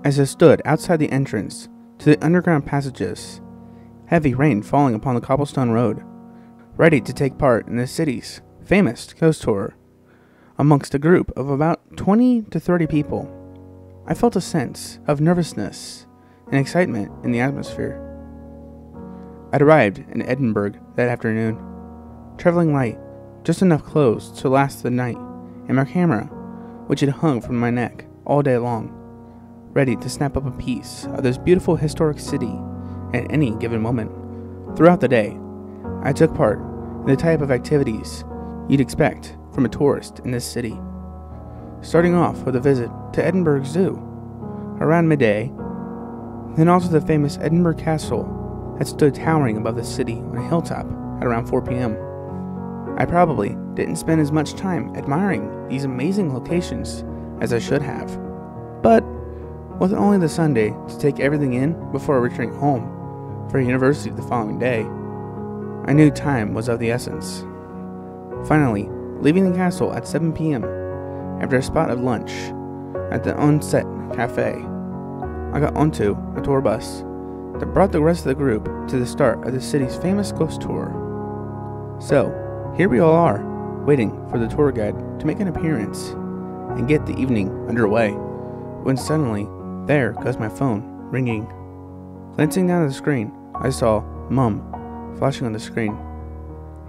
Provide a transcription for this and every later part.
as I stood outside the entrance to the underground passages, heavy rain falling upon the cobblestone road, ready to take part in the city's famous ghost tour. Amongst a group of about 20 to 30 people, I felt a sense of nervousness and excitement in the atmosphere. I'd arrived in Edinburgh that afternoon, traveling light, just enough clothes to last the night, and my camera, which had hung from my neck all day long, ready to snap up a piece of this beautiful historic city at any given moment. Throughout the day, I took part in the type of activities you'd expect from a tourist in this city, starting off with a visit to Edinburgh Zoo around midday, then also the famous Edinburgh Castle that stood towering above the city on a hilltop at around 4 p.m. I probably didn't spend as much time admiring these amazing locations as I should have, but with only the Sunday to take everything in before returning home for university the following day, I knew time was of the essence. Finally, leaving the castle at 7 p.m. after a spot of lunch at the Onset Cafe, I got onto a tour bus that brought the rest of the group to the start of the city's famous ghost tour. So, here we all are, waiting for the tour guide to make an appearance and get the evening underway, when suddenly, there goes my phone, ringing. Glancing down at the screen, I saw Mom flashing on the screen.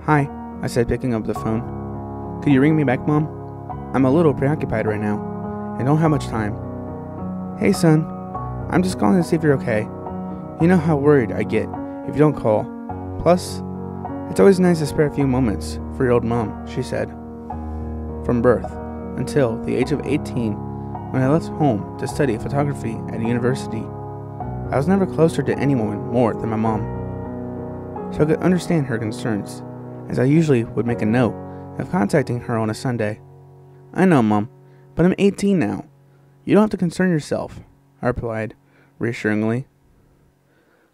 "Hi," I said, picking up the phone. "Could you ring me back, Mom? I'm a little preoccupied right now, and don't have much time." "Hey, son. I'm just calling to see if you're okay. You know how worried I get if you don't call. Plus, it's always nice to spare a few moments for your old mom," she said. From birth until the age of 18, when I left home to study photography at a university, I was never closer to anyone more than my mom, so I could understand her concerns, as I usually would make a note of contacting her on a Sunday. "I know, Mom, but I'm 18 now. You don't have to concern yourself," I replied reassuringly.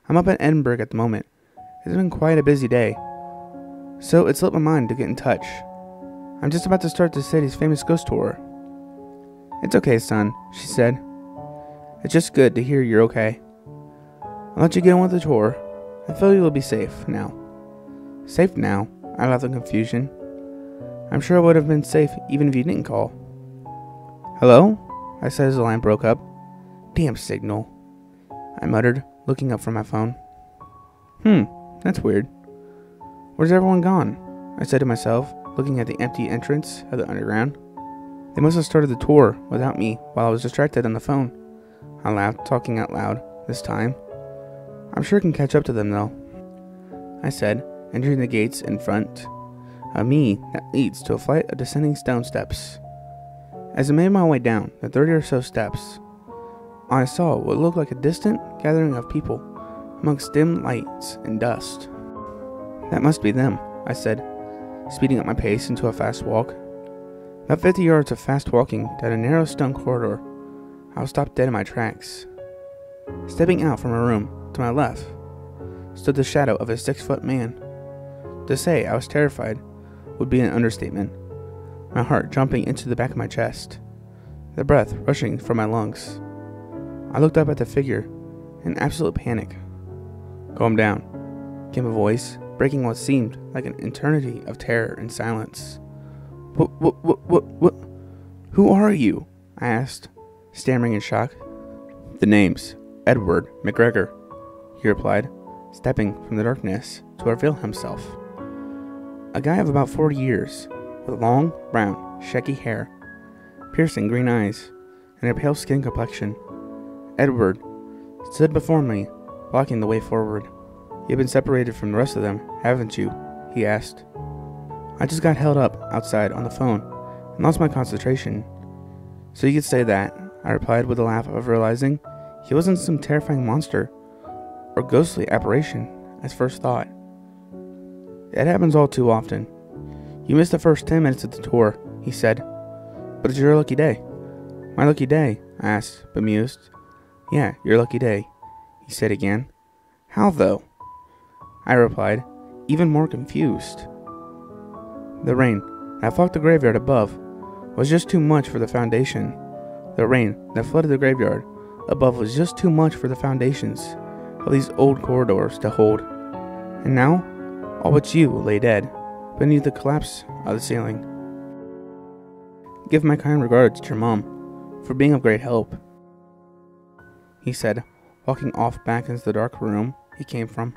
"I'm up in Edinburgh at the moment. It's been quite a busy day, so it slipped my mind to get in touch. I'm just about to start the city's famous ghost tour." "It's okay, son," she said. "It's just good to hear you're okay. I'll let you get on with the tour. I feel you'll be safe now." "Safe now?" I laughed in confusion. "I'm sure I would have been safe even if you didn't call." "Hello?" I said as the line broke up. "Damn signal," I muttered, looking up from my phone. That's weird. Where's everyone gone?" I said to myself, looking at the empty entrance of the underground. "They must have started the tour without me while I was distracted on the phone." I laughed, talking out loud this time. "I'm sure I can catch up to them, though," I said, entering the gates in front of me that leads to a flight of descending stone steps. As I made my way down the 30 or so steps, I saw what looked like a distant gathering of people amongst dim lights and dust. "That must be them," I said, speeding up my pace into a fast walk. About 50 yards of fast walking down a narrow stone corridor, I was stopped dead in my tracks. Stepping out from a room to my left stood the shadow of a 6-foot man. To say I was terrified would be an understatement, my heart jumping into the back of my chest, the breath rushing from my lungs. I looked up at the figure in absolute panic. "Calm down," came a voice, breaking what seemed like an eternity of terror and silence. What? Who are you?" I asked, stammering in shock. "The name's Edward McGregor," he replied, stepping from the darkness to reveal himself. A guy of about 40 years, with long, brown, shaggy hair, piercing green eyes, and a pale skin complexion. Edward stood before me, blocking the way forward. "You've been separated from the rest of them, haven't you?" he asked. "I just got held up outside on the phone and lost my concentration." "So you could say that," I replied with a laugh of realizing he wasn't some terrifying monster or ghostly apparition as first thought. "It happens all too often. You missed the first 10 minutes of the tour," he said. "But it's your lucky day." "My lucky day?" I asked, bemused. "Yeah, your lucky day," he said again. "How though?" I replied, even more confused. The rain that flooded the graveyard above was just too much for the foundation. The rain that flooded the graveyard above was just too much for the foundations of these old corridors to hold. And now, all but you lay dead beneath the collapse of the ceiling. Give my kind regards to your mom for being of great help, he said, walking off back into the dark room he came from.